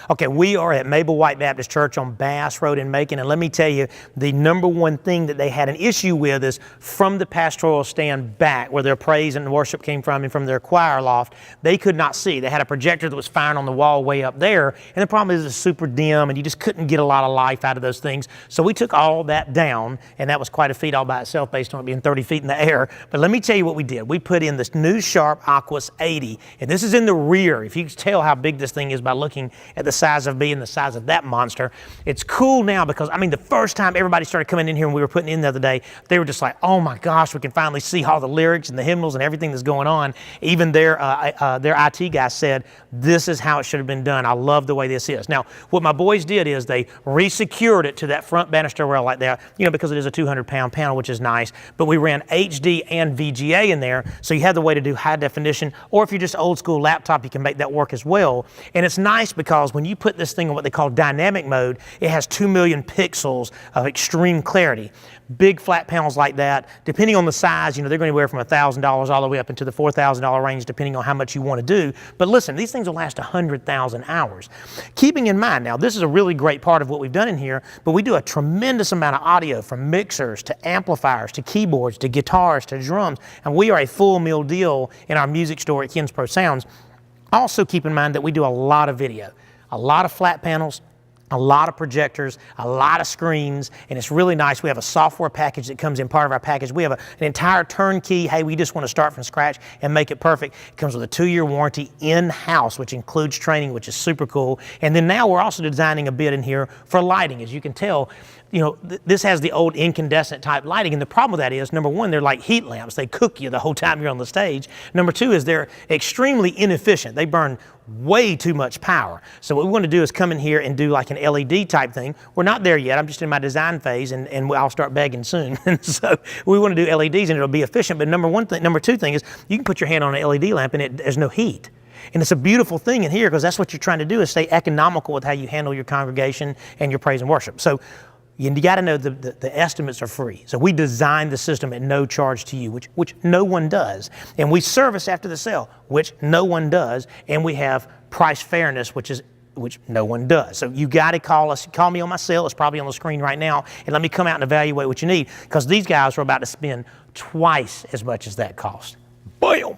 Okay, we are at Mable White Baptist Church on Bass Road in Macon, and let me tell you, the number one thing that they had an issue with is from the pastoral stand back, where their praise and worship came from and from their choir loft, they could not see. They had a projector that was firing on the wall way up there, and the problem is it's super dim, and you just couldn't get a lot of life out of those things. So we took all that down, and that was quite a feat all by itself based on it being 30 feet in the air. But let me tell you what we did. We put in this new Sharp Aquas 80, and this is in the rear. If you can tell how big this thing is by looking at the size of me and the size of that monster. It's cool now because, I mean, the first time everybody started coming in here and we were putting in the other day, they were just like, oh my gosh, we can finally see all the lyrics and the hymnals and everything that's going on. Even their IT guy said, this is how it should have been done. I love the way this is. Now, what my boys did is they re-secured it to that front banister rail like that, you know, because it is a 200-pound panel, which is nice. But we ran HD and VGA in there, so you have the way to do high definition, or if you're just old school laptop, you can make that work as well. And it's nice because when you put this thing in what they call dynamic mode, it has 2 million pixels of extreme clarity. Big flat panels like that, depending on the size, you know, they're going anywhere from $1,000 all the way up into the $4,000 range, depending on how much you want to do. But listen, these things will last 100,000 hours. Keeping in mind, now, this is a really great part of what we've done in here, but we do a tremendous amount of audio, from mixers to amplifiers to keyboards to guitars to drums, and we are a full meal deal in our music store at Ken's Pro Sounds. Also keep in mind that we do a lot of video, a lot of flat panels, a lot of projectors, a lot of screens, and it's really nice. We have a software package that comes in part of our package. We have an entire turnkey, hey, we just want to start from scratch and make it perfect. It comes with a 2-year warranty in-house, which includes training, which is super cool. And then now we're also designing a bit in here for lighting. As you can tell, you know, this has the old incandescent type lighting, and the problem with that is, number one, they're like heat lamps. They cook you the whole time you're on the stage. Number two is they're extremely inefficient. They burn way too much power. So what we want to do is come in here and do like an LED type thing. We're not there yet. I'm just in my design phase, and I'll start begging soon. And so we want to do LEDs, and it'll be efficient. But number two thing is you can put your hand on an LED lamp and there's no heat. And it's a beautiful thing in here because that's what you're trying to do, is stay economical with how you handle your congregation and your praise and worship. So you got to know the estimates are free. So we designed the system at no charge to you, which no one does. And we service after the sale, which no one does. And we have price fairness, which no one does. So you got to call us. Call me on my cell. It's probably on the screen right now. And let me come out and evaluate what you need, because these guys are about to spend twice as much as that cost. Bam!